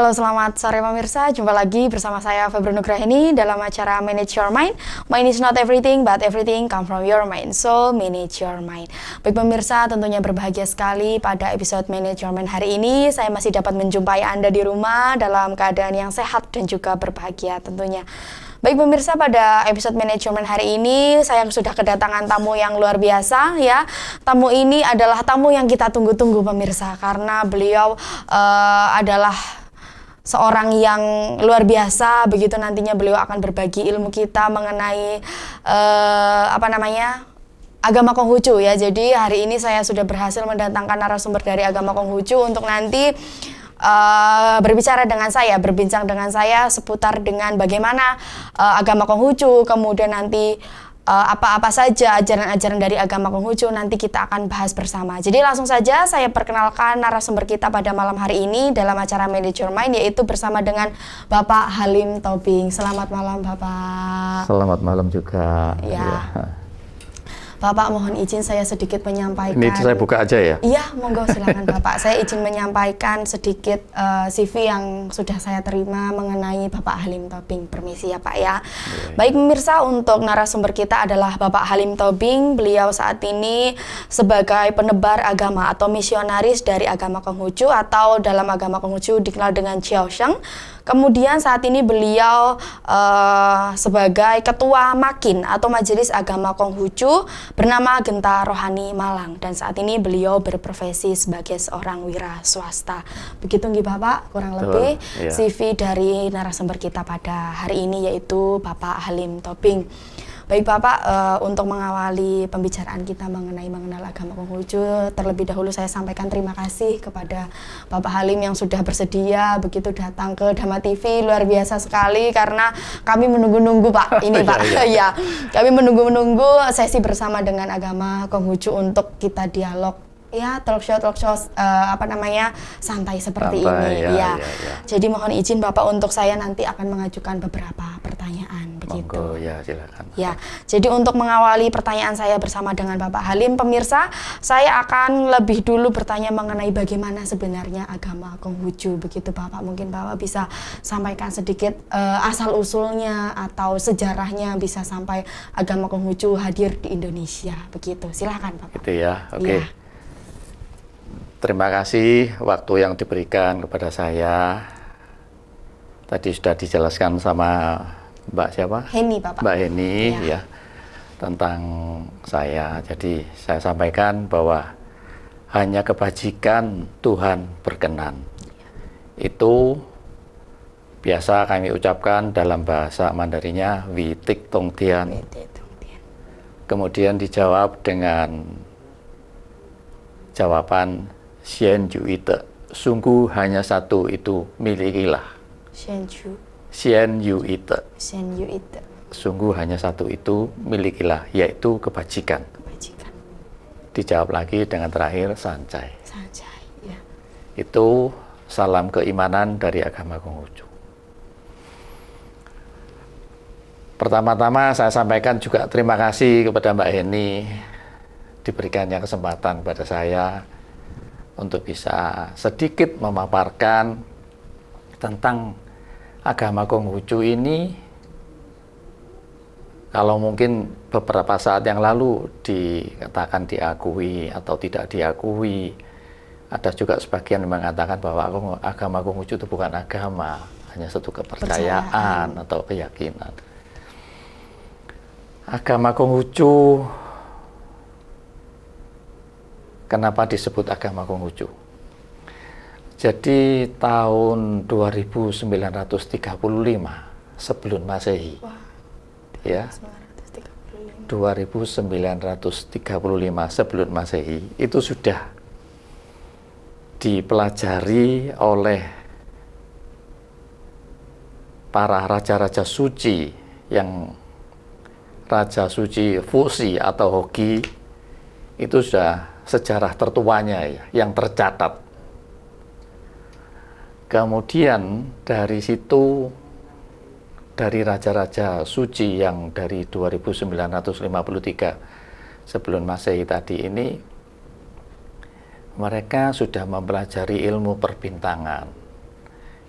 Halo, selamat sore pemirsa. Jumpa lagi bersama saya Febri Nugraini dalam acara Manage Your Mind. Mind is not everything, but everything come from your mind. So, manage your mind. Baik pemirsa, tentunya berbahagia sekali pada episode Manage Your Mind hari ini. Saya masih dapat menjumpai Anda di rumah dalam keadaan yang sehat dan juga berbahagia tentunya. Baik pemirsa, pada episode manajemen hari ini saya sudah kedatangan tamu yang luar biasa ya. Tamu ini adalah tamu yang kita tunggu-tunggu pemirsa, karena beliau adalah seorang yang luar biasa. Begitu nantinya beliau akan berbagi ilmu kita mengenai agama Konghucu ya. Jadi hari ini saya sudah berhasil mendatangkan narasumber dari agama Konghucu untuk nanti berbincang dengan saya seputar dengan bagaimana agama Konghucu, kemudian nanti apa-apa saja ajaran-ajaran dari agama Konghucu nanti kita akan bahas bersama. Jadi langsung saja saya perkenalkan narasumber kita pada malam hari ini dalam acara Manage Your Mind, yaitu bersama dengan Bapak Halim Tobing. Selamat malam Bapak. Selamat malam juga. Ya. Bapak, mohon izin saya sedikit menyampaikan. Ini saya buka aja ya? Iya, monggo silakan Bapak. Saya izin menyampaikan sedikit CV yang sudah saya terima mengenai Bapak Halim Tobing. Permisi ya Pak ya. Baik pemirsa, untuk narasumber kita adalah Bapak Halim Tobing. Beliau saat ini sebagai penebar agama atau misionaris dari agama Konghucu, atau dalam agama Konghucu dikenal dengan Jiaosheng. Kemudian saat ini beliau sebagai Ketua Makin atau Majelis Agama Konghucu bernama Genta Rohani Malang, dan saat ini beliau berprofesi sebagai seorang wira swasta. Begitu nggih Bapak, kurang lebih iya. CV dari narasumber kita pada hari ini, yaitu Bapak Halim Tobing. Baik Bapak, untuk mengawali pembicaraan kita mengenal agama Konghucu, terlebih dahulu saya sampaikan terima kasih kepada Bapak Halim yang sudah bersedia begitu datang ke Dhamma TV. Luar biasa sekali, karena kami menunggu-nunggu Pak ini Pak. Ya, kami menunggu-nunggu sesi bersama dengan agama Konghucu untuk kita dialog ya, talk show santai seperti ini ya. Jadi mohon izin Bapak, untuk saya nanti akan mengajukan beberapa pertanyaan begitu. Monggo, ya silakan. Ya, jadi untuk mengawali pertanyaan saya bersama dengan Bapak Halim, pemirsa, saya akan lebih dulu bertanya mengenai bagaimana sebenarnya agama Konghucu begitu Bapak. Mungkin Bapak bisa sampaikan sedikit asal usulnya atau sejarahnya bisa sampai agama Konghucu hadir di Indonesia begitu. Silakan Bapak. Gitu ya. Oke. Ya. Terima kasih waktu yang diberikan kepada saya. Tadi sudah dijelaskan sama Mbak siapa? Heni Bapak. Mbak Heni ya, tentang saya. Jadi saya sampaikan bahwa hanya kebajikan Tuhan berkenan. Itu biasa kami ucapkan dalam bahasa Mandarinya Witik Tong Tian. Kemudian dijawab dengan jawaban Xian Yu Ite, sungguh hanya satu itu milikilah. Xian Yu Ite, sungguh hanya satu itu milikilah, yaitu kebajikan. Dijawab lagi dengan terakhir Sancai. Ya. Itu salam keimanan dari agama Konghucu. Pertama-tama saya sampaikan juga terima kasih kepada Mbak Heni, diberikannya kesempatan kepada saya untuk bisa sedikit memaparkan tentang agama Konghucu ini. Kalau mungkin beberapa saat yang lalu dikatakan diakui atau tidak diakui, ada juga sebagian yang mengatakan bahwa agama Konghucu itu bukan agama, hanya satu kepercayaan atau keyakinan. Agama Konghucu, kenapa disebut agama Konghucu? Jadi tahun 2935 sebelum Masehi. Ya. 2935 sebelum Masehi itu sudah dipelajari oleh para raja-raja suci, yang Raja Suci Fuxi atau Hoki itu sudah sejarah tertuanya ya, yang tercatat. Kemudian dari situ, dari raja-raja suci yang dari 2953 sebelum Masehi tadi ini, mereka sudah mempelajari ilmu perbintangan,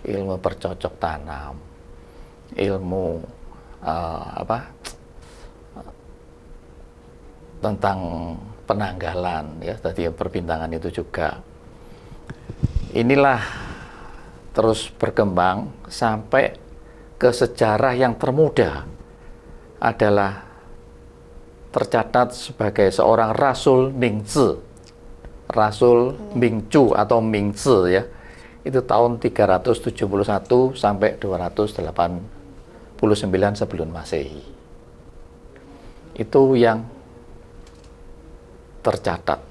ilmu bercocok tanam, ilmu tentang penanggalan, ya, tadi perbintangan itu juga. Inilah terus berkembang sampai ke sejarah yang termuda adalah tercatat sebagai seorang Rasul Mingzi, Rasul Mingchu atau Mingzi, ya. Itu tahun 371 sampai 289 sebelum Masehi. Itu yang tercatat.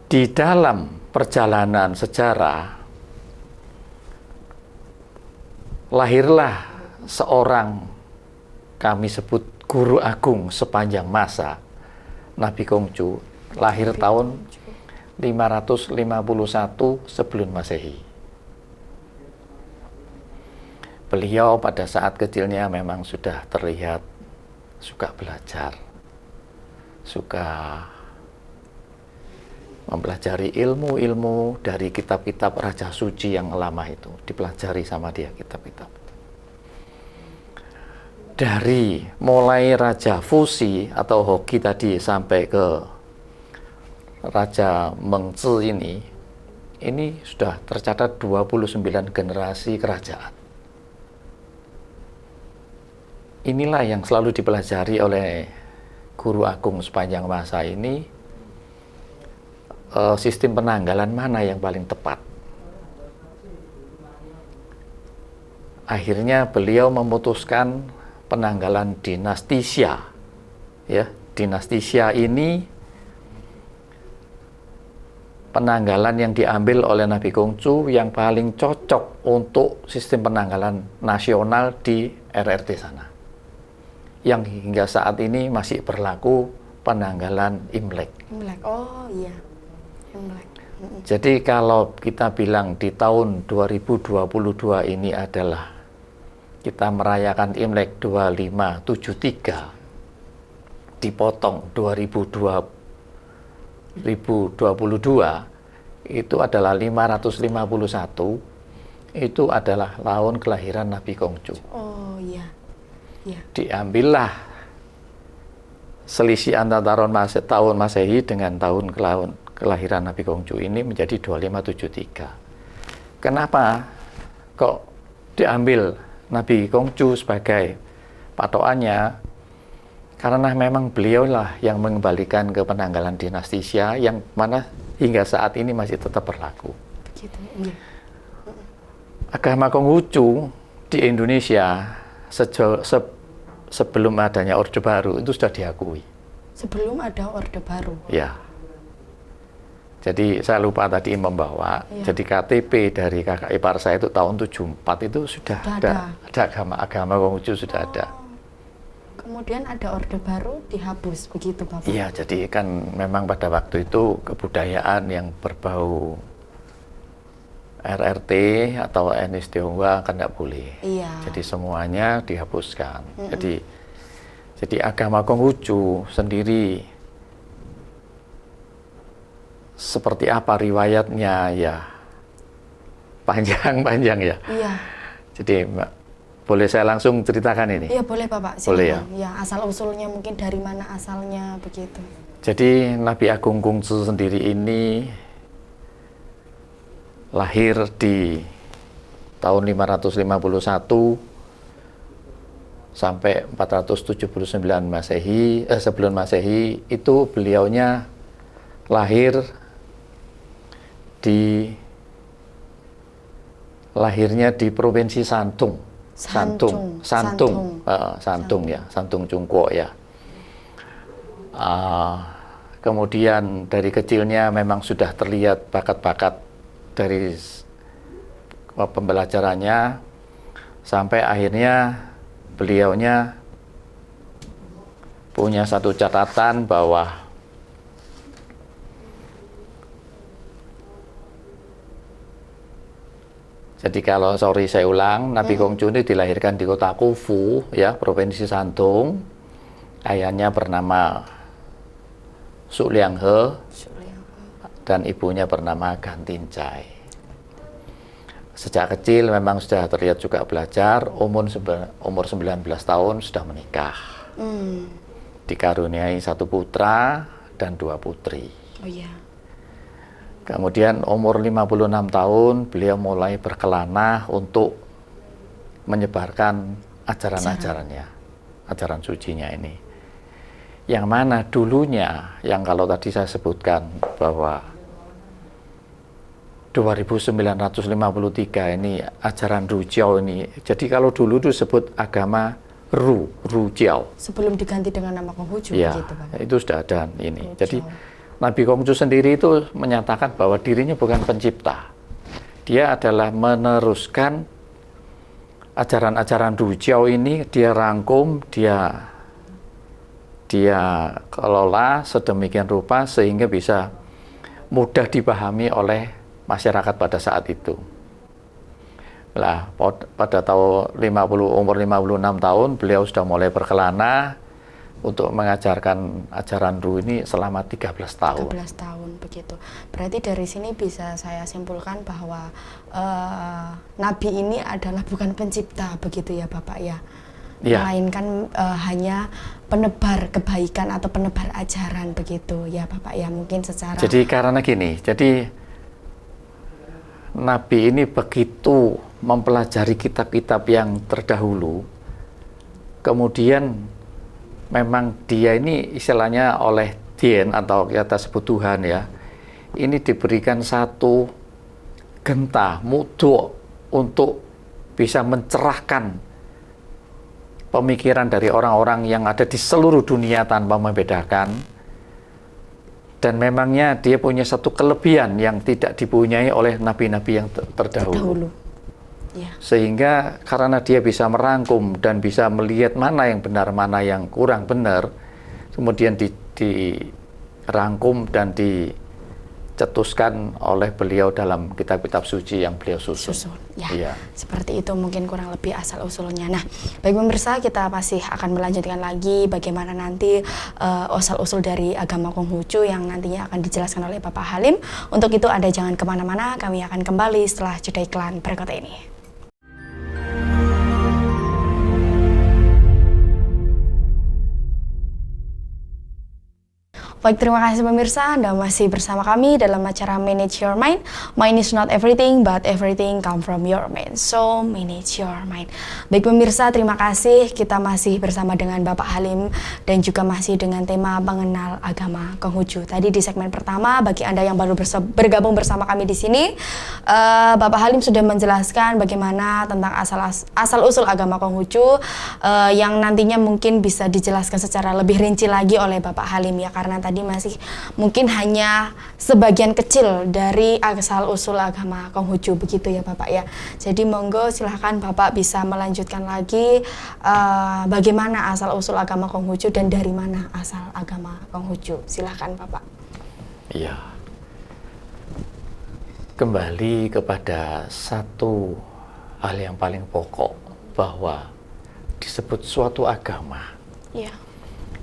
Di dalam perjalanan sejarah lahirlah seorang, kami sebut guru agung sepanjang masa, Nabi Kongcu, lahir tahun 551 sebelum Masehi. Beliau pada saat kecilnya memang sudah terlihat suka belajar, suka mempelajari ilmu-ilmu dari kitab-kitab Raja Suci yang lama itu, dipelajari sama dia kitab-kitab. Dari mulai Raja Fuxi atau Hoki tadi sampai ke Raja Mengzi ini sudah tercatat 29 generasi kerajaan. Inilah yang selalu dipelajari oleh guru agung sepanjang masa ini. Sistem penanggalan mana yang paling tepat. Akhirnya beliau memutuskan penanggalan dinasti Xia. Ya, dinasti Xia ini penanggalan yang diambil oleh Nabi Kongcu yang paling cocok untuk sistem penanggalan nasional di RRT sana. Yang hingga saat ini masih berlaku penanggalan Imlek. Imlek, oh iya. Jadi kalau kita bilang di tahun 2022 ini adalah kita merayakan Imlek 2573 dipotong 2022 itu adalah 551, itu adalah tahun kelahiran Nabi Kongcu. Oh iya. Ya. Diambillah selisih antara tahun Masehi dengan tahun kelahiran Nabi Kongcu ini menjadi 2573. Kenapa kok diambil Nabi Kongcu sebagai patokannya? Karena memang beliaulah yang mengembalikan ke penanggalan dinasti Xia yang mana hingga saat ini masih tetap berlaku. Begitu, iya. Agama Konghucu di Indonesia sebelum adanya Orde Baru itu sudah diakui. Sebelum ada Orde Baru? Ya. Jadi saya lupa tadi membawa, ya. Jadi KTP dari kakak ipar saya itu tahun 74 itu sudah ada agama Konghucu sudah ada. Kemudian ada Orde Baru dihapus, begitu Bapak? Iya, jadi kan memang pada waktu itu kebudayaan yang berbau RRT atau etnis Tionghoa kan tidak boleh. Iya. Jadi semuanya dihapuskan. Jadi agama Konghucu sendiri seperti apa riwayatnya ya panjang ya. Iya. Jadi Mbak, boleh saya langsung ceritakan ini? Iya boleh Bapak. Silakan. Boleh ya. Ya asal usulnya mungkin dari mana asalnya begitu. Jadi Nabi Agung Kongcu sendiri ini lahir di tahun 551 sampai 479 Masehi, sebelum Masehi itu beliaunya lahirnya di provinsi Santung ya, Santung Chungkwo ya. Kemudian dari kecilnya memang sudah terlihat bakat-bakat dari pembelajarannya sampai akhirnya beliaunya punya satu catatan bahwa jadi kalau saya ulang, Nabi Kongcu ini dilahirkan di kota Kufu, ya, provinsi Santung. Ayahnya bernama Su Lianghe dan ibunya bernama Gantin Cai. Sejak kecil memang sudah terlihat juga belajar, umur 19 tahun sudah menikah. Dikaruniai 1 putra dan 2 putri. Oh iya. Kemudian umur 56 tahun beliau mulai berkelana untuk menyebarkan ajaran-ajarannya, ajaran sucinya ini. Yang mana dulunya, yang kalau tadi saya sebutkan bahwa 2953 ini ajaran Rujiao ini. Jadi kalau dulu itu sebut agama Rujiao. Sebelum diganti dengan nama Konghucu, ya, begitu, Bapak. Itu sudah ada ini. Rujiao. Jadi Nabi Konghucu sendiri itu menyatakan bahwa dirinya bukan pencipta. Dia adalah meneruskan ajaran-ajaran Rujiao ini, dia rangkum, dia kelola sedemikian rupa sehingga bisa mudah dipahami oleh masyarakat pada saat itu. Nah, pada umur 56 tahun beliau sudah mulai berkelana untuk mengajarkan ajaran Ru ini selama 13 tahun. 13 tahun begitu. Berarti dari sini bisa saya simpulkan bahwa Nabi ini adalah bukan pencipta, begitu ya Bapak ya. Melainkan hanya penebar kebaikan atau penebar ajaran, begitu ya Bapak ya, mungkin secara. Jadi karena gini, jadi Nabi ini begitu mempelajari kitab-kitab yang terdahulu, kemudian memang dia ini istilahnya oleh Dien atau kita sebut Tuhan ya, ini diberikan satu genta, mudu untuk bisa mencerahkan pemikiran dari orang-orang yang ada di seluruh dunia tanpa membedakan. Dan memangnya dia punya satu kelebihan yang tidak dipunyai oleh nabi-nabi yang terdahulu. Ya. Sehingga karena dia bisa merangkum dan bisa melihat mana yang benar, mana yang kurang benar, kemudian dirangkum dan dicetuskan oleh beliau dalam kitab-kitab suci yang beliau susun. Ya, iya. Seperti itu mungkin kurang lebih asal-usulnya. Nah, baik pemirsa, kita masih akan melanjutkan lagi bagaimana nanti asal-usul dari agama Konghucu yang nantinya akan dijelaskan oleh Bapak Halim. Untuk itu Anda jangan kemana-mana, kami akan kembali setelah jeda iklan berikut ini. Baik, terima kasih pemirsa, Anda masih bersama kami dalam acara Manage Your Mind. Mind is not everything, but everything come from your mind. So, manage your mind. Baik pemirsa, terima kasih. Kita masih bersama dengan Bapak Halim dan juga masih dengan tema mengenal agama Konghucu. Tadi di segmen pertama, bagi Anda yang baru bergabung bersama kami di sini, Bapak Halim sudah menjelaskan bagaimana tentang asal-usul agama Konghucu yang nantinya mungkin bisa dijelaskan secara lebih rinci lagi oleh Bapak Halim ya, karena tadi masih mungkin hanya sebagian kecil dari asal-usul agama Konghucu, begitu ya Bapak ya. Jadi monggo silahkan Bapak bisa melanjutkan lagi bagaimana asal-usul agama Konghucu dan dari mana asal agama Konghucu. Silahkan Bapak. Iya. Kembali kepada satu hal yang paling pokok, bahwa disebut suatu agama. Iya.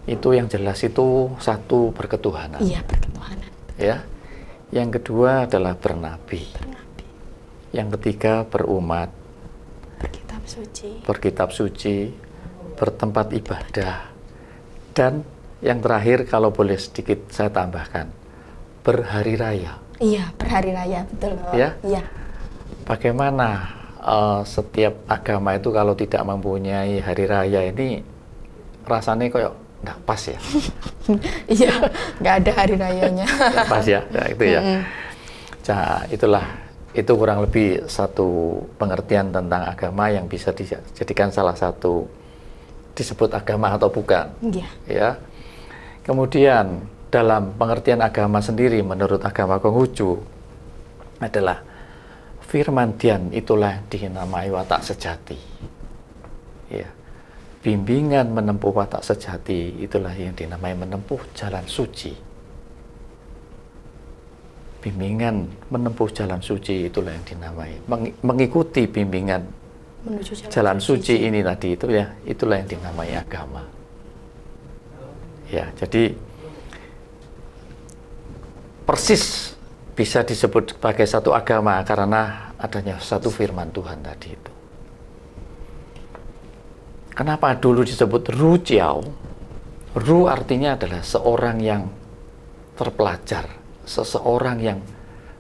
Itu yang jelas itu satu, berketuhanan. Iya, berketuhanan. Ya. Yang kedua adalah bernabi. Yang ketiga berumat. Berkitab suci, bertempat ibadah. Dan yang terakhir kalau boleh sedikit saya tambahkan, berhari raya. Iya, berhari raya, betul. Ya. Iya. Bagaimana setiap agama itu kalau tidak mempunyai hari raya ini rasanya kayak nggak pas ya. Iya, nggak ada hari rayanya. Pas ya, nah, itu ya. Nah, itu kurang lebih satu pengertian tentang agama yang bisa dijadikan salah satu disebut agama atau bukan. Iya. Ya. Kemudian dalam pengertian agama sendiri menurut agama Konghucu adalah firman Dian, itulah dinamai watak sejati. Ya. Bimbingan menempuh watak sejati, itulah yang dinamai menempuh jalan suci. Bimbingan menempuh jalan suci, itulah yang dinamai mengikuti bimbingan menuju jalan suci ini tadi, itu ya, itulah yang dinamai agama. Ya, jadi persis bisa disebut sebagai satu agama karena adanya satu firman Tuhan tadi itu. Kenapa dulu disebut Ru Jiao? Ru artinya adalah seorang yang terpelajar, seseorang yang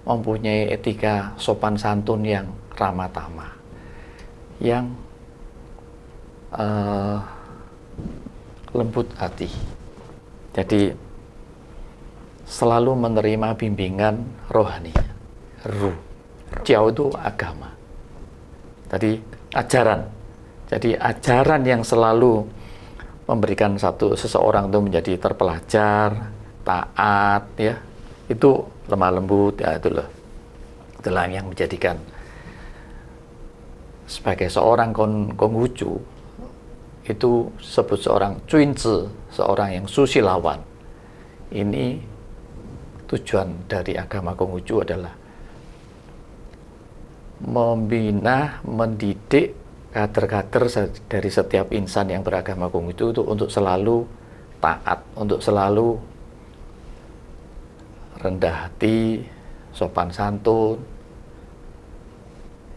mempunyai etika sopan santun yang ramah tamah, yang lembut hati. Jadi selalu menerima bimbingan rohani. Ru, Jiao itu agama. Tadi ajaran. Jadi ajaran yang selalu memberikan seseorang itu menjadi terpelajar, taat, ya, itu lemah lembut, ya itulah yang menjadikan sebagai seorang Konghucu itu sebut seorang Cuinzi, seorang yang susilawan. Ini tujuan dari agama Konghucu adalah membina, mendidik kader-kader dari setiap insan yang beragama Konghucu itu untuk selalu taat, untuk selalu rendah hati, sopan santun,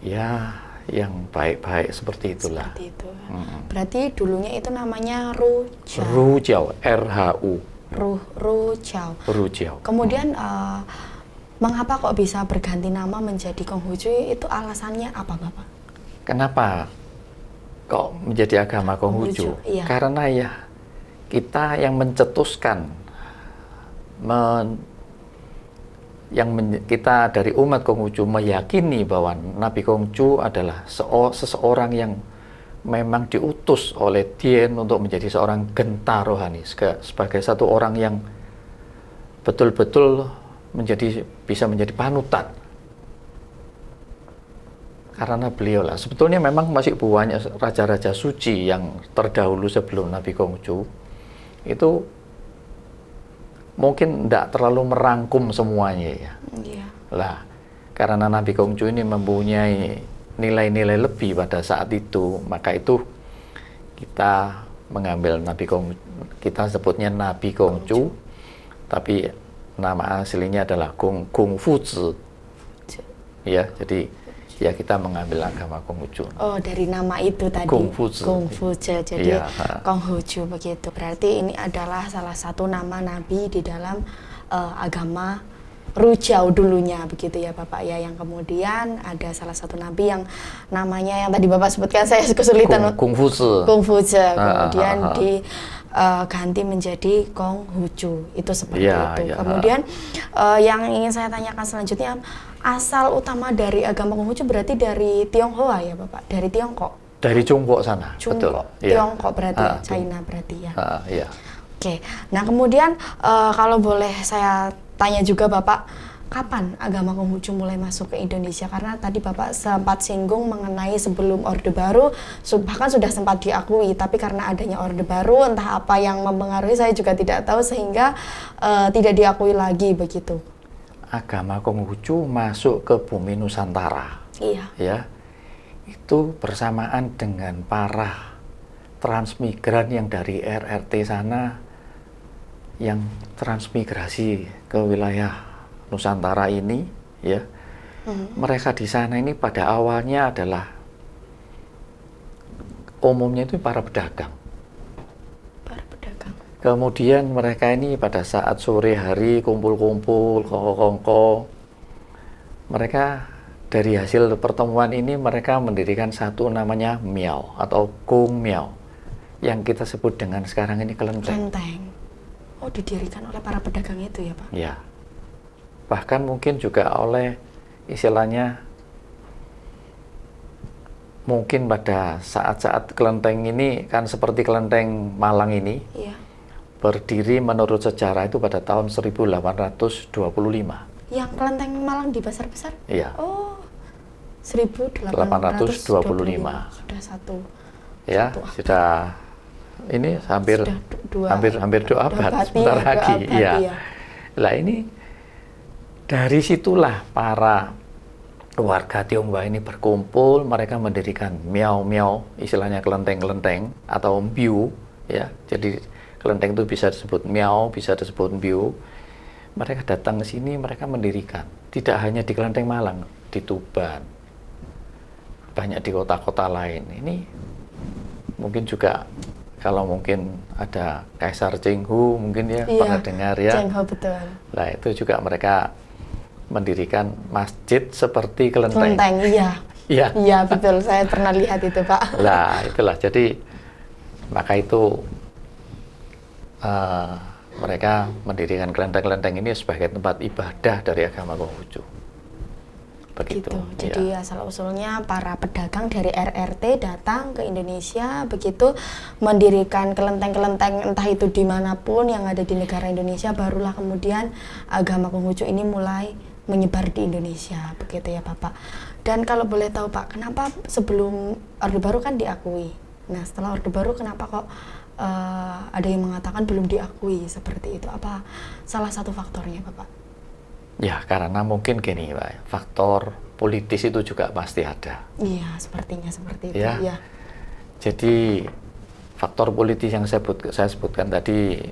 ya, yang baik-baik seperti itulah. Seperti itu. Berarti dulunya itu namanya Ru Jiao. Ru Jiao, R-H-U. Ru Jiao. Ru Jiao. Kemudian mengapa kok bisa berganti nama menjadi Konghucu? Itu alasannya apa, Bapak? Kenapa kok menjadi agama Konghucu? Iya. Karena ya kita yang mencetuskan, kita dari umat Konghucu meyakini bahwa Nabi Konghucu adalah seseorang yang memang diutus oleh Tien untuk menjadi seorang genta rohani, sebagai satu orang yang betul-betul bisa menjadi panutan. Karena beliau lah, sebetulnya memang masih banyak raja-raja suci yang terdahulu sebelum Nabi Konghucu itu mungkin tidak terlalu merangkum semuanya ya. Iya. Lah, karena Nabi Konghucu ini mempunyai nilai-nilai lebih pada saat itu, maka itu kita mengambil Nabi Konghucu, kita sebutnya Nabi Konghucu, tapi nama aslinya adalah Kung Fuzi. Ya, jadi ya kita mengambil agama Konghucu. Oh, dari nama itu tadi. Konghucu. Jadi ya, Konghucu begitu. Berarti ini adalah salah satu nama nabi di dalam agama Ru Jiao dulunya begitu ya Bapak ya. Yang kemudian ada salah satu nabi yang namanya yang tadi Bapak sebutkan, saya kesulitan. Konghucu. Kemudian diganti menjadi Konghucu. Itu seperti ya, itu. Ya. Kemudian yang ingin saya tanyakan selanjutnya, asal utama dari agama Konghucu berarti dari Tionghoa ya Bapak? Dari Tiongkok? Dari Chungkok sana, betul. Tiongkok berarti ya, China berarti ya. Ya. Oke, nah kemudian kalau boleh saya tanya juga Bapak, kapan agama Konghucu mulai masuk ke Indonesia? Karena tadi Bapak sempat singgung mengenai sebelum Orde Baru, bahkan sudah sempat diakui, tapi karena adanya Orde Baru, entah apa yang mempengaruhi saya juga tidak tahu, sehingga tidak diakui lagi begitu. Agama Konghucu masuk ke bumi Nusantara. Iya. Ya, itu bersamaan dengan para transmigran yang dari RRT sana yang transmigrasi ke wilayah Nusantara ini, ya. Mereka di sana ini pada awalnya adalah umumnya itu para pedagang. Kemudian mereka ini pada saat sore hari kumpul-kumpul, kongko-kongko, mereka dari hasil pertemuan ini mereka mendirikan satu namanya Miao atau Kung Miao, yang kita sebut dengan sekarang ini kelenteng. Oh, didirikan oleh para pedagang itu ya Pak? Ya, bahkan mungkin juga oleh istilahnya, mungkin pada saat-saat kelenteng ini kan seperti kelenteng Malang ini. Iya. Berdiri menurut sejarah itu pada tahun 1825. Yang kelenteng Malang di Pasar Besar? Iya. Oh, 1825. Sudah satu. Ya, sudah ini hampir dua abad sebentar lagi. Iya. Lah ini dari situlah para warga Tionghoa ini berkumpul, mereka mendirikan miao-miao, istilahnya kelenteng-kelenteng atau mbiu, ya. Jadi kelenteng itu bisa disebut miao, bisa disebut mbiu. Mereka datang ke sini, mereka mendirikan. Tidak hanya di Kelenteng Malang, di Tuban, banyak di kota-kota lain. Ini mungkin juga kalau mungkin ada Kaisar Chenghu mungkin ya, iya, pernah dengar ya. Chenghu betul. Nah itu juga mereka mendirikan masjid seperti kelenteng. Kelenteng, iya. Iya. Iya betul, saya pernah lihat itu Pak. Nah itulah, jadi maka itu mereka mendirikan kelenteng-kelenteng ini sebagai tempat ibadah dari agama Konghucu. Begitu. Gitu. Jadi asal-usulnya para pedagang dari RRT datang ke Indonesia, begitu mendirikan kelenteng-kelenteng entah itu dimanapun yang ada di negara Indonesia, barulah kemudian agama Konghucu ini mulai menyebar di Indonesia, begitu ya Bapak. Dan kalau boleh tahu Pak, kenapa sebelum Orde Baru kan diakui? Nah setelah Orde Baru kenapa kok ada yang mengatakan belum diakui seperti itu? Apa salah satu faktornya Bapak? Ya, karena mungkin gini, Pak, faktor politis itu juga pasti ada. Iya, sepertinya seperti itu. Ya. Ya. Jadi faktor politis yang saya sebutkan tadi,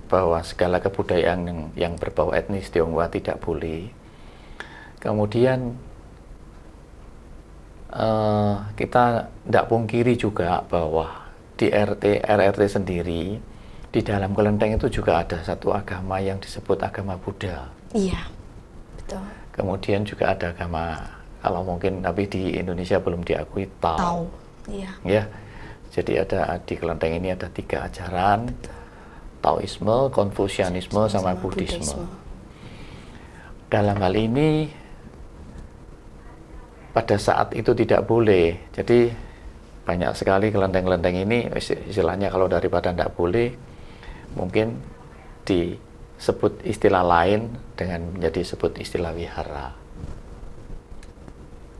bahwa segala kebudayaan yang berbau etnis Tionghoa tidak boleh. Kemudian kita tidak pungkiri juga bahwa di RRT sendiri, di dalam kelenteng itu juga ada satu agama yang disebut agama Buddha. Iya. Betul. Kemudian juga ada agama, kalau mungkin tapi di Indonesia belum diakui, Tao. Tao. Iya. Ya, jadi ada di kelenteng ini ada 3 ajaran, Taoisme, Konfusianisme, sama Buddhisme. Dalam hal ini pada saat itu tidak boleh. Jadi banyak sekali kelenteng-kelenteng ini istilahnya kalau daripada tidak boleh, mungkin disebut istilah lain dengan menjadi sebut istilah wihara.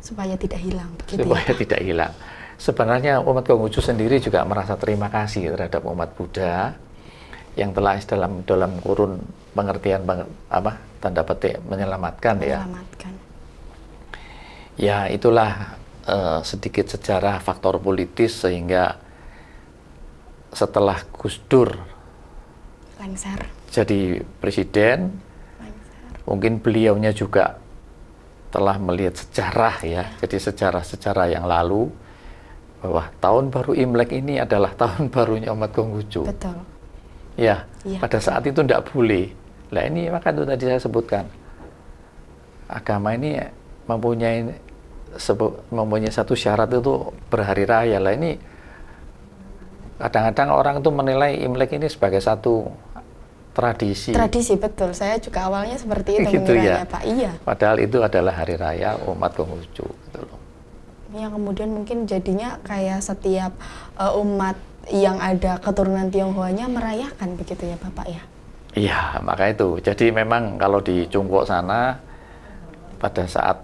Supaya tidak hilang. Begitu Supaya ya, tidak hilang. Sebenarnya umat Konghucu sendiri juga merasa terima kasih terhadap umat Buddha yang telah dalam kurun pengertian tanda petik menyelamatkan ya. Ya itulah sedikit sejarah faktor politis sehingga setelah Gus Dur lengser jadi presiden, mungkin beliaunya juga telah melihat sejarah ya, jadi sejarah-sejarah yang lalu bahwa tahun baru Imlek ini adalah tahun barunya umat Konghucu. Betul. Ya, pada saat itu tidak boleh. Nah ini maka itu tadi saya sebutkan, agama ini mempunyai satu syarat itu berhari raya. Lah ini kadang-kadang orang itu menilai Imlek ini sebagai satu tradisi. Tradisi, betul. Saya juga awalnya seperti itu gitu mengiranya, ya. Pak. Iya. Padahal itu adalah hari raya umat Konghucu gitu loh. Yang kemudian mungkin jadinya kayak setiap umat yang ada keturunan Tionghoanya merayakan begitu ya Bapak ya? Iya, maka itu. Jadi memang kalau di Chungkok sana pada saat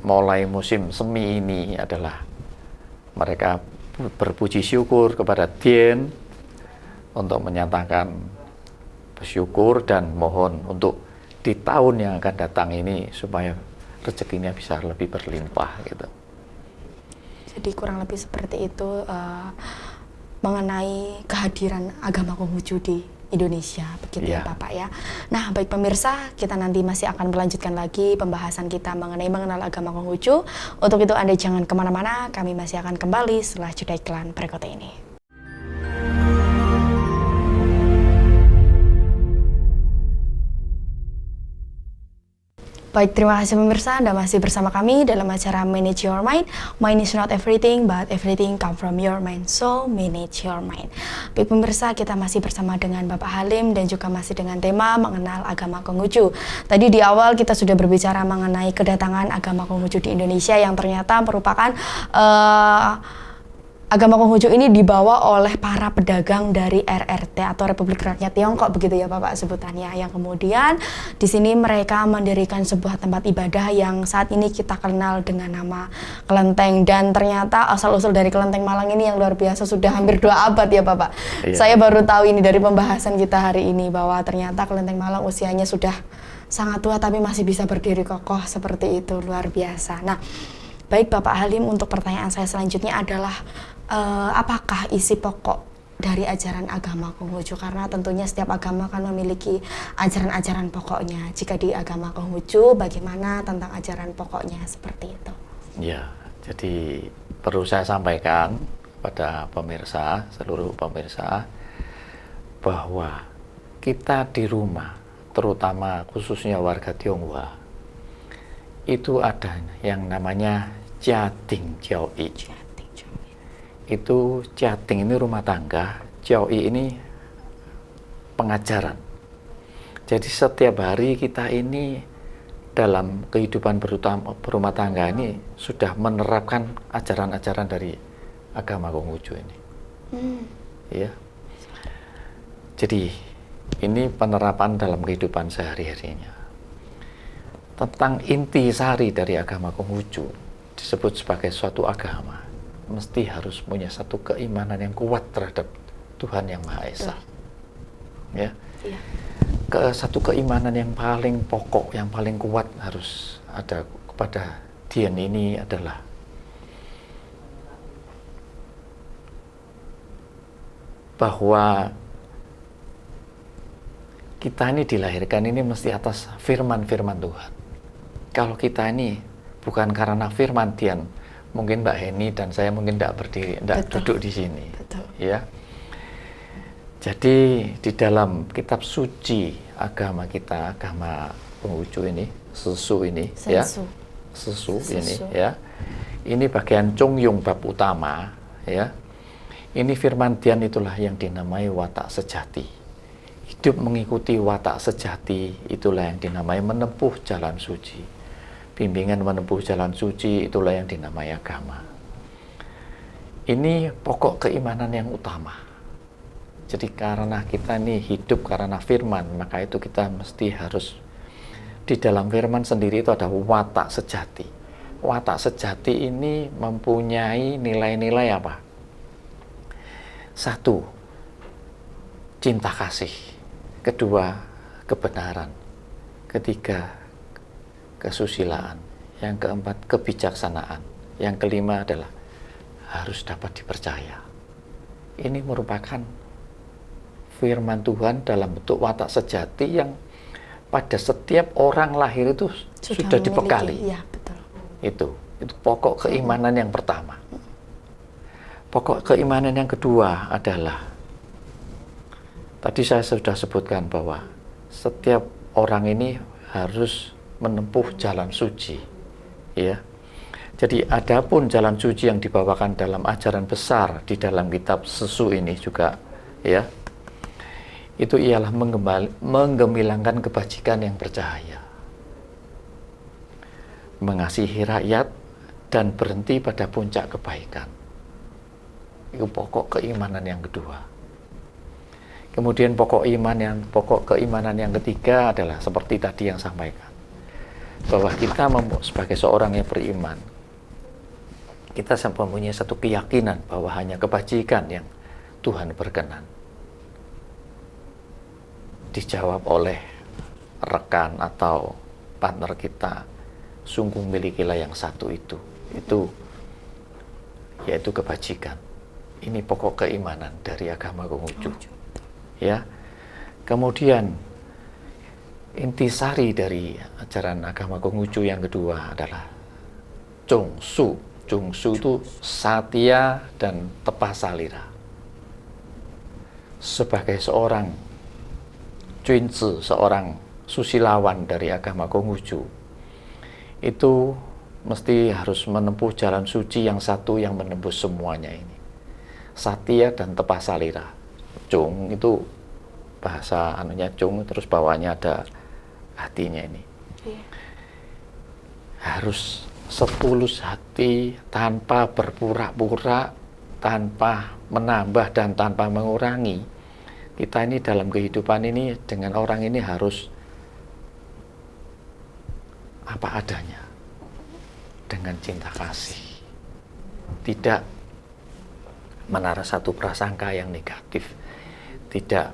mulai musim semi ini adalah mereka berpuji syukur kepada Tien untuk menyatakan bersyukur dan mohon untuk di tahun yang akan datang ini supaya rezekinya bisa lebih berlimpah gitu. Jadi kurang lebih seperti itu mengenai kehadiran agama Konghucu di Indonesia, begitu ya Bapak ya. Nah, baik pemirsa, kita nanti masih akan melanjutkan lagi pembahasan kita mengenai mengenal agama Konghucu. Untuk itu Anda jangan kemana-mana, kami masih akan kembali setelah jeda iklan berikut ini. Baik, terima kasih pemirsa, Anda masih bersama kami dalam acara Manage Your Mind. Mind is not everything, but everything come from your mind. So, manage your mind. Baik pemirsa, kita masih bersama dengan Bapak Halim dan juga masih dengan tema mengenal agama Konghucu. Tadi di awal kita sudah berbicara mengenai kedatangan agama Konghucu di Indonesia yang ternyata merupakan agama Konghucu ini dibawa oleh para pedagang dari RRT atau Republik Rakyat Tiongkok, begitu ya Bapak sebutannya. Yang kemudian di sini mereka mendirikan sebuah tempat ibadah yang saat ini kita kenal dengan nama Kelenteng. Dan ternyata asal-usul dari Kelenteng Malang ini yang luar biasa, sudah hampir 2 abad ya Bapak. Iya. Saya baru tahu ini dari pembahasan kita hari ini bahwa ternyata Kelenteng Malang usianya sudah sangat tua tapi masih bisa berdiri kokoh seperti itu, luar biasa. Nah, baik Bapak Halim, untuk pertanyaan saya selanjutnya adalah apakah isi pokok dari ajaran agama Konghucu? Karena tentunya setiap agama kan memiliki ajaran-ajaran pokoknya. Jika di agama Konghucu, bagaimana tentang ajaran pokoknya seperti itu? Ya, Jadi perlu saya sampaikan pada pemirsa, seluruh pemirsa, bahwa kita di rumah, terutama khususnya warga Tionghoa, itu ada yang namanya Jiating Jiaoyi. Itu Jiating ini rumah tangga, Jiaoyi ini pengajaran. Jadi setiap hari kita ini dalam kehidupan berumah tangga ini sudah menerapkan ajaran-ajaran dari agama Konghucu ini. Ya. Jadi ini penerapan dalam kehidupan sehari-harinya. Tentang inti sari dari agama Konghucu disebut sebagai suatu agama mesti harus punya satu keimanan yang kuat terhadap Tuhan Yang Maha Esa. Ya. Satu keimanan yang paling pokok, yang paling kuat harus ada kepada Dian ini adalah bahwa kita ini dilahirkan ini mesti atas firman-firman Tuhan. Kalau kita ini bukan karena firman Dian, mungkin Mbak Heni dan saya mungkin tidak berdiri, tidak duduk di sini. Betul. Ya. Jadi di dalam kitab suci agama kita, agama Konghucu ini, Sesu ini, ya, Sesu ini, ya, ini bagian Chongyung bab utama, ya. Ini firman Dian itulah yang dinamai watak sejati. Hidup mengikuti watak sejati itulah yang dinamai menempuh jalan suci. Bimbingan menempuh jalan suci itulah yang dinamai agama. Ini pokok keimanan yang utama. Jadi karena kita ini hidup karena firman, maka itu kita mesti harus di dalam firman sendiri itu ada watak sejati. Watak sejati ini mempunyai nilai-nilai apa? Satu, cinta kasih. Kedua, kebenaran. Ketiga, kesusilaan. Yang keempat, kebijaksanaan. Yang kelima adalah harus dapat dipercaya. Ini merupakan firman Tuhan dalam bentuk watak sejati yang pada setiap orang lahir itu sudah dibekali. Ya, betul. Itu pokok keimanan yang pertama. Pokok keimanan yang kedua adalah tadi saya sudah sebutkan bahwa setiap orang ini harus menempuh jalan suci, ya. Jadi adapun jalan suci yang dibawakan dalam ajaran besar di dalam kitab Sesu ini juga, ya, itu ialah menggemilangkan kebajikan yang bercahaya, mengasihi rakyat dan berhenti pada puncak kebaikan. Itu pokok keimanan yang kedua. Kemudian pokok keimanan yang ketiga adalah seperti tadi yang sampaikan, bahwa kita sebagai seorang yang beriman, kita mempunyai satu keyakinan bahwa hanya kebajikan yang Tuhan berkenan. Dijawab oleh rekan atau partner kita, sungguh milikilah yang satu itu yaitu kebajikan. Ini pokok keimanan dari agama Konghucu. Ya. Kemudian intisari dari ajaran agama Konghucu yang kedua adalah Zhongsu. Zhongsu itu satya dan tepasalira. Sebagai seorang Junzi, seorang susilawan dari agama Konghucu, itu mesti harus menempuh jalan suci yang satu yang menembus semuanya ini. Satya dan tepasalira. Chung itu bahasa anunya chung, terus bawahnya ada hatinya ini. Harus setulus hati, tanpa berpura-pura, tanpa menambah dan tanpa mengurangi. Kita ini dalam kehidupan ini dengan orang ini harus apa adanya, dengan cinta kasih, tidak menaruh satu prasangka yang negatif, tidak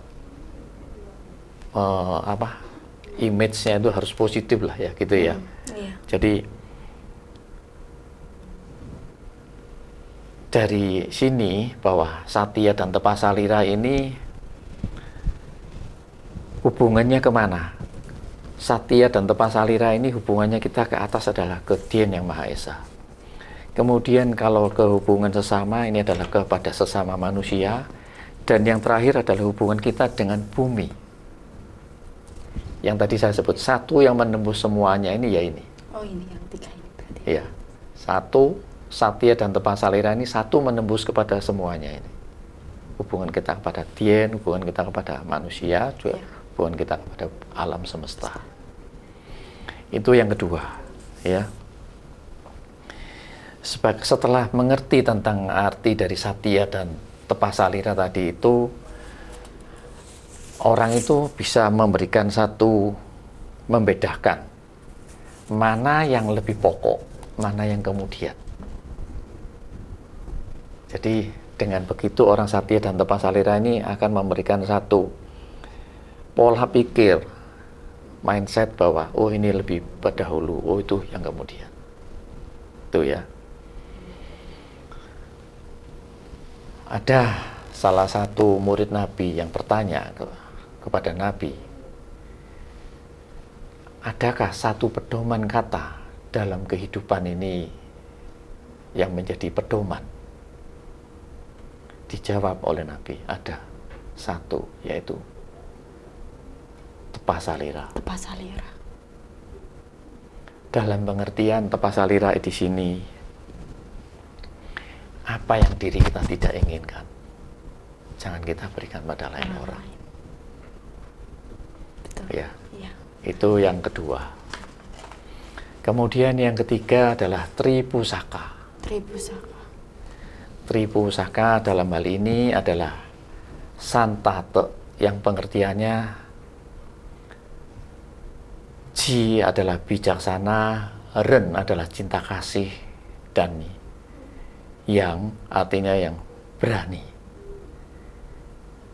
image-nya itu harus positif lah ya gitu ya. Jadi dari sini bahwa satya dan tepasalira ini hubungannya kemana? Satya dan tepasalira ini hubungannya kita ke atas adalah ke Dian Yang Maha Esa. Kemudian kalau ke hubungan sesama, ini adalah kepada sesama manusia. Dan yang terakhir adalah hubungan kita dengan bumi. Yang tadi saya sebut, satu yang menembus semuanya ini ya ini. Oh, ini yang tiga ini berarti. Iya. Satu, Satya dan Tapasalira ini satu menembus kepada semuanya ini. Hubungan kita kepada Tien, hubungan kita kepada manusia, juga hubungan kita kepada alam semesta. Itu yang kedua, ya. Setelah mengerti tentang arti dari Satya dan Tapasalira tadi itu, orang itu bisa memberikan membedakan mana yang lebih pokok, mana yang kemudian. Jadi dengan begitu orang Satya dan Tapasalira ini akan memberikan satu pola pikir, mindset bahwa oh ini lebih terdahulu, oh itu yang kemudian. Itu ya. Ada salah satu murid Nabi yang bertanya kepada Nabi, adakah satu pedoman kata dalam kehidupan ini yang menjadi pedoman? Dijawab oleh Nabi, ada satu, yaitu Tapasalira. Tapasalira. Dalam pengertian Tapasalira di sini, apa yang diri kita tidak inginkan, jangan kita berikan pada lain orang. Betul. Ya, ya. Itu yang kedua. Kemudian yang ketiga adalah Tripusaka. Tripusaka. Tripusaka dalam hal ini adalah Santate, yang pengertiannya Ji adalah bijaksana, Ren adalah cinta kasih, dan Yang artinya yang berani.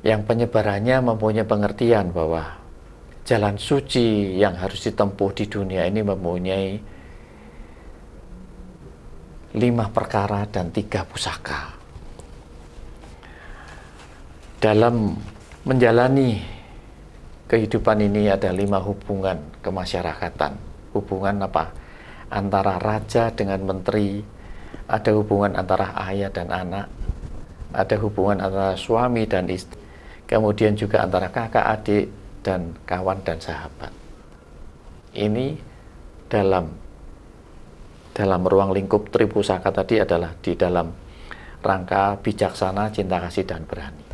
Yang penyebarannya mempunyai pengertian bahwa jalan suci yang harus ditempuh di dunia ini mempunyai 5 perkara dan 3 pusaka. Dalam menjalani kehidupan ini ada 5 hubungan kemasyarakatan. Hubungan apa? Antara raja dengan menteri, ada hubungan antara ayah dan anak, ada hubungan antara suami dan istri, kemudian juga antara kakak adik dan kawan dan sahabat. Ini dalam ruang lingkup Tripusaka tadi adalah di dalam rangka bijaksana, cinta kasih, dan berani.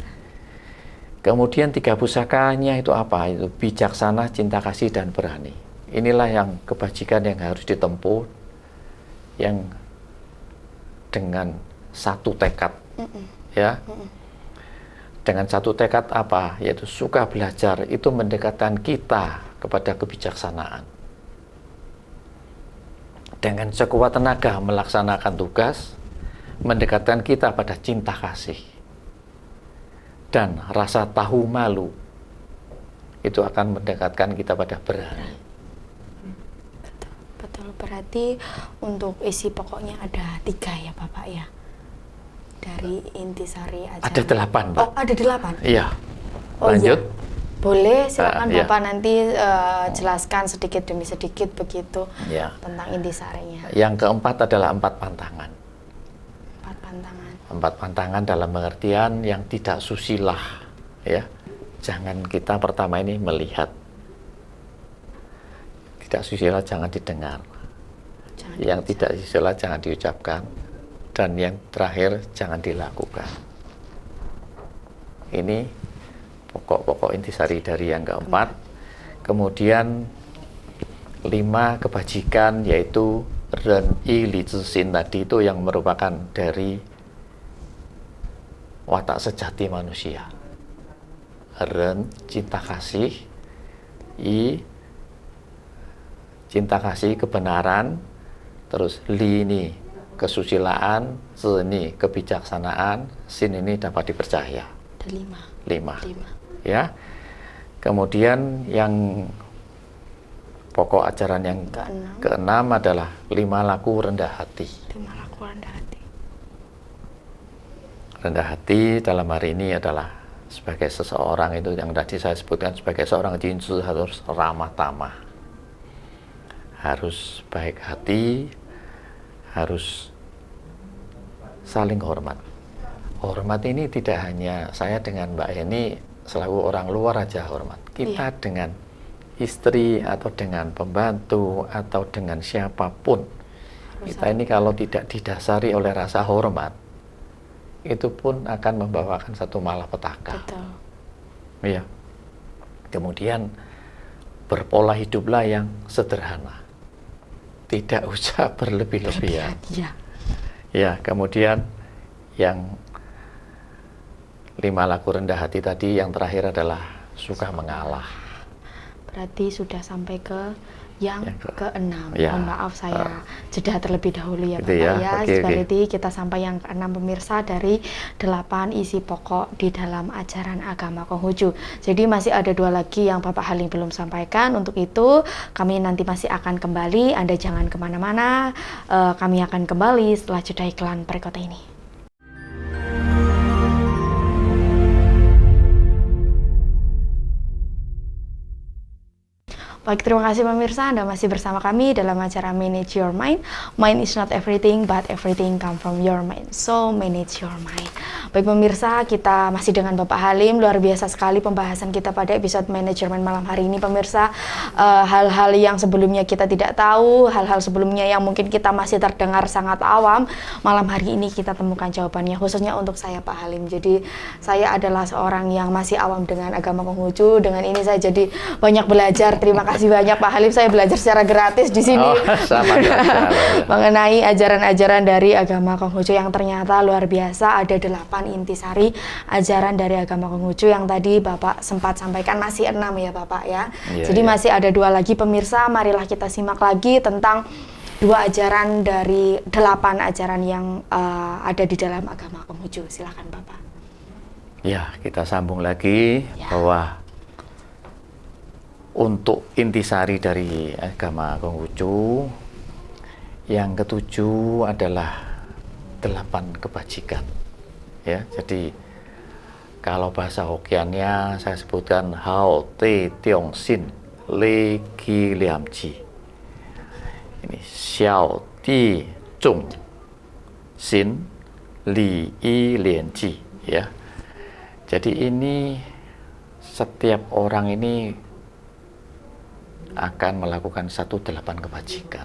Kemudian 3 pusakanya itu apa? Itu bijaksana, cinta kasih, dan berani. Inilah yang kebajikan yang harus ditempuh, yang dengan satu tekad, ya. Dengan satu tekad apa? Yaitu suka belajar, itu mendekatkan kita kepada kebijaksanaan. Dengan sekuat tenaga melaksanakan tugas, mendekatkan kita pada cinta kasih. Dan rasa tahu malu, itu akan mendekatkan kita pada berani. Betul, berarti untuk isi pokoknya ada 3 ya Bapak ya? Dari intisari aja. Ada 8, Pak. Oh, ada 8? Iya. Oh, lanjut. Iya. Boleh, silakan Bapak iya. nanti jelaskan sedikit demi sedikit begitu ya. Tentang intisarinya. Yang keempat adalah 4 pantangan. 4 pantangan. 4 pantangan dalam pengertian yang tidak susilah, ya. Jangan kita pertama ini melihat. Tidak susila jangan didengar. Yang tidak susila jangan diucapkan. Dan yang terakhir jangan dilakukan. Ini pokok-pokok intisari dari yang keempat. Kemudian 5 kebajikan, yaitu Ren I Li Zixin tadi itu yang merupakan dari watak sejati manusia. Ren, cinta kasih. I, cinta kasih, kebenaran. Terus Li ini kesusilaan, Se ini kebijaksanaan, Sin ini dapat dipercaya. Ada 5. Ya. Kemudian yang pokok ajaran yang keenam adalah 5 laku rendah hati. 5 laku rendah hati. Rendah hati dalam hari ini adalah sebagai seseorang itu yang tadi saya sebutkan, sebagai seorang jinsu harus ramah tamah, harus baik hati, harus saling hormat. Hormat ini tidak hanya saya dengan Mbak Eni selalu orang luar aja hormat. Kita dengan istri atau dengan pembantu atau dengan siapapun. Kita ini kalau tidak didasari oleh rasa hormat, itu pun akan membawakan satu malapetaka. Betul. Iya. Kemudian berpola hiduplah yang sederhana. Tidak usah berlebih-lebihan. Ya, kemudian yang 5 laku rendah hati tadi, yang terakhir adalah suka mengalah. Berarti sudah sampai ke yang ke-6. Ya. Mohon maaf saya jeda terlebih dahulu ya Bapak ya. Berarti kita sampai yang ke-6 pemirsa dari 8 isi pokok di dalam ajaran agama Konghucu. Jadi masih ada 2 lagi yang Bapak Halim belum sampaikan. Untuk itu kami nanti masih akan kembali. Anda jangan kemana-mana. Kami akan kembali setelah jeda iklan berikut ini. Baik, terima kasih pemirsa, Anda masih bersama kami dalam acara Manage Your Mind. Mind is not everything, but everything come from your mind. So, manage your mind. Baik pemirsa, kita masih dengan Bapak Halim. Luar biasa sekali pembahasan kita pada episode Manage Your Mind malam hari ini pemirsa. Hal-hal yang sebelumnya kita tidak tahu, hal-hal sebelumnya yang mungkin kita masih terdengar sangat awam, malam hari ini kita temukan jawabannya, khususnya untuk saya Pak Halim. Jadi, saya adalah seorang yang masih awam dengan agama Konghucu. Dengan ini saya jadi banyak belajar. Terima kasih banyak Pak Halim, saya belajar secara gratis di sini mengenai ajaran-ajaran dari agama Konghucu yang ternyata luar biasa. Ada 8 intisari ajaran dari agama Konghucu yang tadi Bapak sempat sampaikan, masih 6 ya Bapak ya. Jadi masih ada 2 lagi pemirsa, marilah kita simak lagi tentang 2 ajaran dari 8 ajaran yang ada di dalam agama Konghucu. Silakan Bapak. Ya, kita sambung lagi bahwa untuk intisari dari agama Konghucu, yang ke-7 adalah 8 kebajikan. Ya, jadi kalau bahasa Hokkiannya saya sebutkan Hao Te Tiong Sin Le Ki Liam Ji. Ini Xiao Ti Zhong Sin Li Yi Lian Ji, ya. Jadi ini setiap orang ini akan melakukan 8 kebajikan.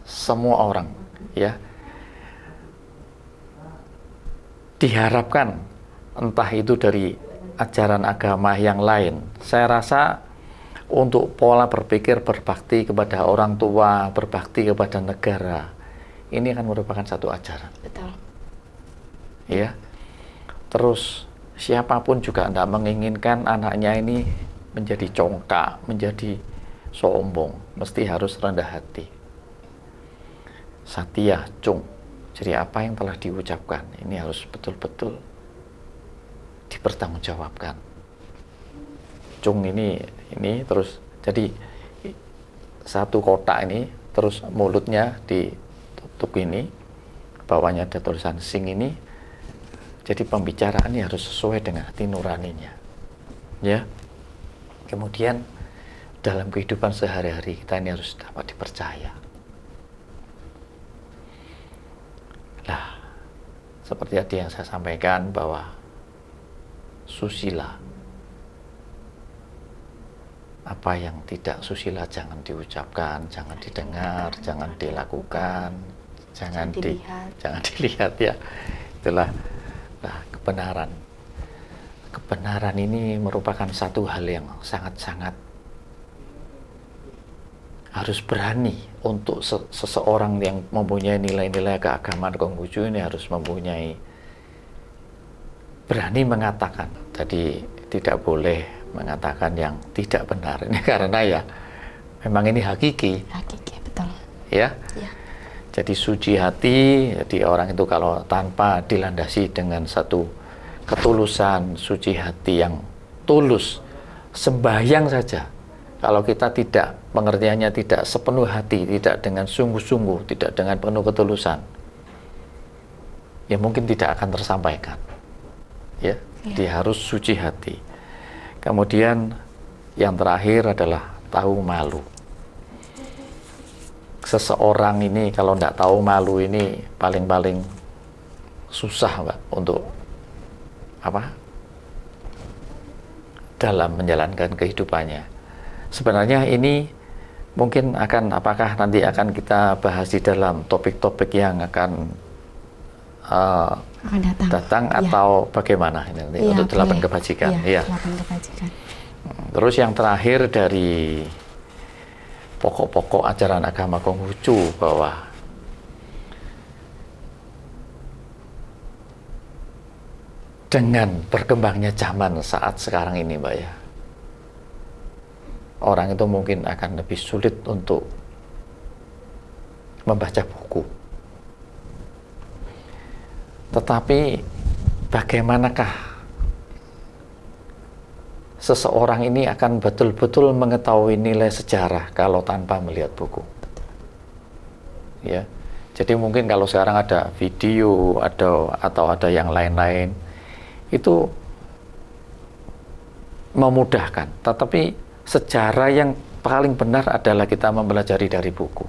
Semua orang, ya. Diharapkan entah itu dari ajaran agama yang lain. Saya rasa untuk pola berpikir berbakti kepada orang tua, berbakti kepada negara, ini akan merupakan satu ajaran. Betul. Ya. Terus siapapun juga tidak menginginkan anaknya ini menjadi congkak, menjadi sombong, mesti harus rendah hati. Satya Cung. Jadi apa yang telah diucapkan ini harus betul-betul dipertanggungjawabkan. Cung ini terus jadi satu kotak ini, terus mulutnya ditutup ini, bawahnya ada tulisan sing ini. Jadi pembicaraan ini harus sesuai dengan hati nuraninya. Ya. Kemudian dalam kehidupan sehari-hari kita ini harus dapat dipercaya. Nah, seperti tadi yang saya sampaikan bahwa susila, apa yang tidak susila jangan diucapkan, jangan didengar, jangan dilakukan, jangan dilihat ya. Itulah kebenaran. Kebenaran ini merupakan satu hal yang sangat-sangat harus berani untuk seseorang yang mempunyai nilai-nilai keagamaan Konghucu ini harus mempunyai berani mengatakan. Jadi tidak boleh mengatakan yang tidak benar ini karena ya memang ini hakiki. Hakiki, betul. Ya. Jadi suci hati, jadi orang itu kalau tanpa dilandasi dengan satu ketulusan, suci hati yang tulus, sembahyang saja. Kalau kita tidak, pengertiannya tidak sepenuh hati, tidak dengan sungguh-sungguh, tidak dengan penuh ketulusan, ya mungkin tidak akan tersampaikan. Ya, dia harus suci hati. Kemudian yang terakhir adalah tahu malu. seseorang ini kalau tidak tahu malu ini paling-paling susah, Mbak, untuk apa? Dalam menjalankan kehidupannya. Sebenarnya ini mungkin apakah nanti akan kita bahas di dalam topik-topik yang akan datang ya. Atau bagaimana ini ya, untuk 8 kebajikan. Ya, 8 kebajikan. Terus yang terakhir dari pokok-pokok ajaran agama Konghucu bahwa dengan berkembangnya zaman saat sekarang ini, Mbak, ya, orang itu mungkin akan lebih sulit untuk membaca buku. Tetapi bagaimanakah seseorang ini akan betul-betul mengetahui nilai sejarah kalau tanpa melihat buku? Ya, jadi mungkin kalau sekarang ada video, atau ada yang lain-lain, itu memudahkan, tetapi sejarah yang paling benar adalah kita mempelajari dari buku.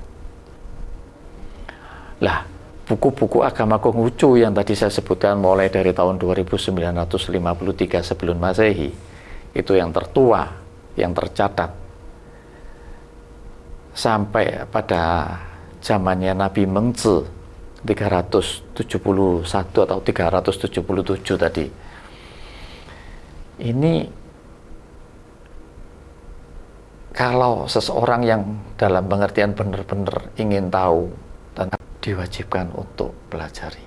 Lah, buku-buku agama Konghucu yang tadi saya sebutkan mulai dari tahun 2953 sebelum Masehi, itu yang tertua, yang tercatat sampai pada zamannya Nabi Mengzi 371 atau 377 tadi. Ini kalau seseorang yang dalam pengertian benar-benar ingin tahu, dan diwajibkan untuk pelajari.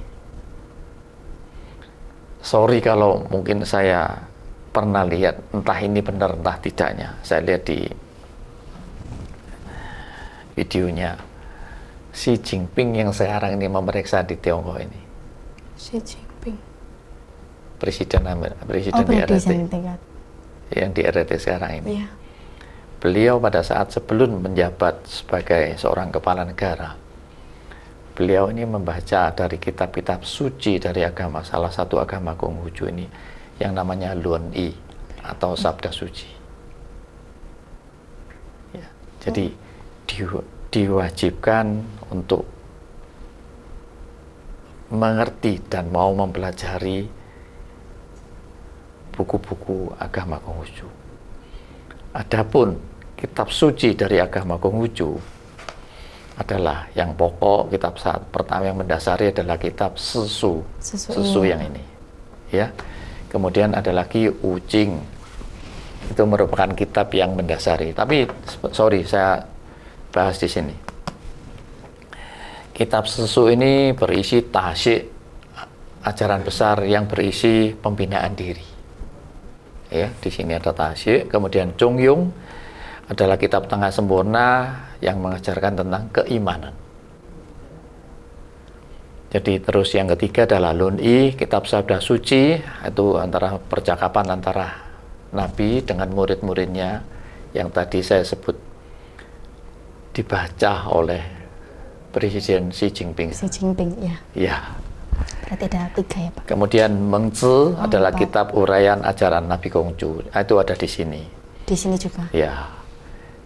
Sorry kalau mungkin saya pernah lihat, entah ini benar entah tidaknya, saya lihat di videonya Xi Jinping yang sekarang ini memeriksa di Tiongkok ini. Xi Jinping. Presiden di RRT. Yang di RRT sekarang ini. Yeah. Beliau pada saat sebelum menjabat sebagai seorang kepala negara, beliau ini membaca dari kitab-kitab suci dari agama, salah satu agama Konghucu ini, yang namanya Luan Yi atau Sabda Suci. Ya, jadi diwajibkan untuk mengerti dan mau mempelajari buku-buku agama Konghucu. Adapun kitab suci dari agama Konghucu adalah yang pokok, kitab saat pertama yang mendasari adalah kitab Sesu yang ini, ya. Kemudian ada lagi Ujing, itu merupakan kitab yang mendasari. Tapi sorry, saya bahas di sini. Kitab Sesu ini berisi tasyik, ajaran besar yang berisi pembinaan diri. Ya, di sini ada tasyik. Kemudian Chongyung adalah kitab tengah sempurna yang mengajarkan tentang keimanan. Jadi terus yang ketiga adalah Lun Yi, kitab Sabda Suci, itu antara percakapan antara Nabi dengan murid-muridnya yang tadi saya sebut dibaca oleh Presiden Xi Jinping. Xi Jinping, ya. Ya. Berarti ada 3 ya, Pak. Kemudian Mengzi adalah Pak. Kitab uraian ajaran Nabi Konghucu, itu ada di sini. Di sini juga. Ya.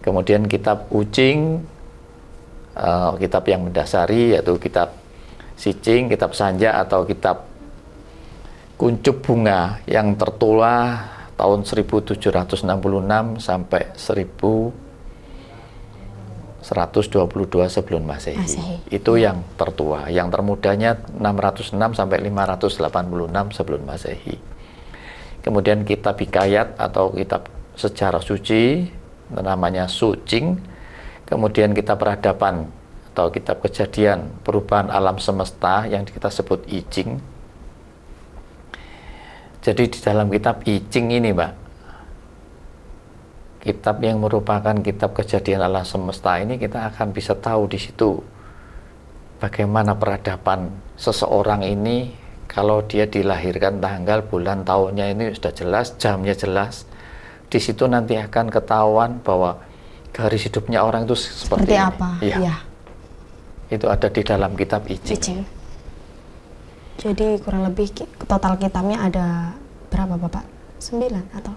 Kemudian kitab Ujing, kitab yang mendasari, yaitu kitab Sijing, kitab Sanja atau kitab Kuncup Bunga yang tertua tahun 1766 sampai 1122 sebelum Masehi. Itu yang tertua. Yang termudanya 606 sampai 586 sebelum Masehi. Kemudian kitab Hikayat atau kitab sejarah suci namanya Sujing. Kemudian kitab peradaban atau kitab kejadian perubahan alam semesta yang kita sebut I Ching. Jadi di dalam kitab I Ching ini, Mbak, kitab yang merupakan kitab kejadian alam semesta ini, kita akan bisa tahu di situ bagaimana peradaban seseorang ini kalau dia dilahirkan, tanggal, bulan, tahunnya ini sudah jelas, jamnya jelas. Di situ nanti akan ketahuan bahwa garis hidupnya orang itu seperti apa. Ya. Ya. Itu ada di dalam kitab I I Ching. Ching. Jadi kurang lebih total kitabnya ada berapa, Bapak? 9 atau?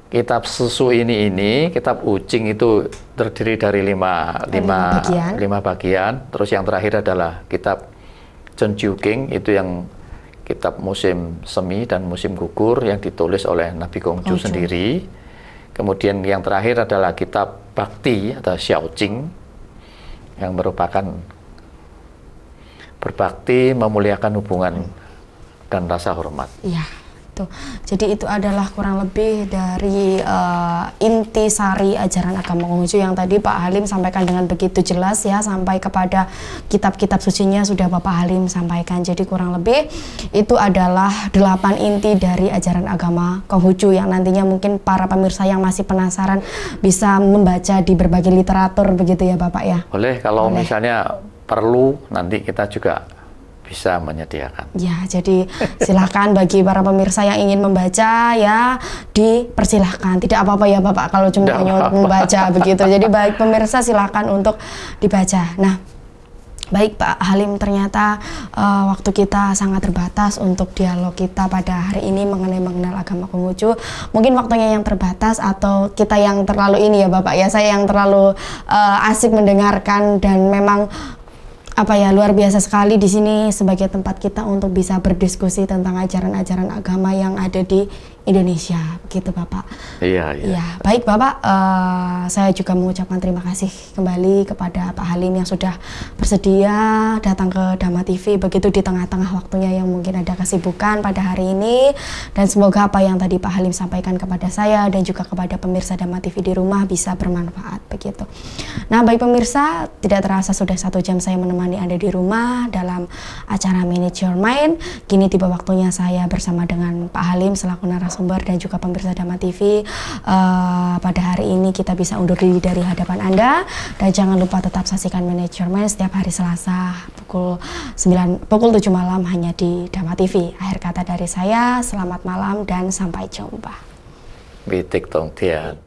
kitab Susu ini kitab Ucing itu terdiri dari lima bagian. Terus yang terakhir adalah kitab Chunju-king, itu yang kitab musim semi dan musim gugur yang ditulis oleh Nabi Kongju sendiri. Kemudian yang terakhir adalah kitab Bhakti atau Xiaoqing yang merupakan berbakti, memuliakan hubungan dan rasa hormat. Iya. Jadi itu adalah kurang lebih dari inti sari ajaran agama Konghucu yang tadi Pak Halim sampaikan dengan begitu jelas ya, sampai kepada kitab-kitab sucinya sudah Bapak Halim sampaikan. Jadi kurang lebih itu adalah 8 inti dari ajaran agama Konghucu yang nantinya mungkin para pemirsa yang masih penasaran bisa membaca di berbagai literatur begitu ya Bapak ya. Boleh, kalau misalnya perlu nanti kita juga bisa menyediakan. Ya, jadi silakan bagi para pemirsa yang ingin membaca ya, dipersilahkan. Tidak apa-apa ya Bapak kalau cuma hanya untuk membaca begitu. Jadi baik pemirsa silakan untuk dibaca. Nah, baik Pak Halim, ternyata waktu kita sangat terbatas untuk dialog kita pada hari ini mengenai mengenal agama Konghucu. Mungkin waktunya yang terbatas atau kita yang terlalu ini ya Bapak ya, saya yang terlalu asik mendengarkan dan memang luar biasa sekali di sini sebagai tempat kita untuk bisa berdiskusi tentang ajaran-ajaran agama yang ada di Indonesia, begitu Bapak. Iya. Baik Bapak, saya juga mengucapkan terima kasih kembali kepada Pak Halim yang sudah bersedia datang ke Dhamma TV begitu di tengah-tengah waktunya yang mungkin ada kesibukan pada hari ini, dan semoga apa yang tadi Pak Halim sampaikan kepada saya dan juga kepada pemirsa Dhamma TV di rumah bisa bermanfaat begitu. Nah, baik pemirsa, tidak terasa sudah 1 jam saya menemani Anda di rumah dalam acara Manage Your Mind. Kini tiba waktunya saya bersama dengan Pak Halim selaku narasumber dan juga pemirsa Dhamma TV pada hari ini kita bisa undur diri dari hadapan Anda, dan jangan lupa tetap saksikan Manage Your Mind setiap hari Selasa pukul 7 malam hanya di Dhamma TV. Akhir kata dari saya, selamat malam dan sampai jumpa. Bitik Tong Tian.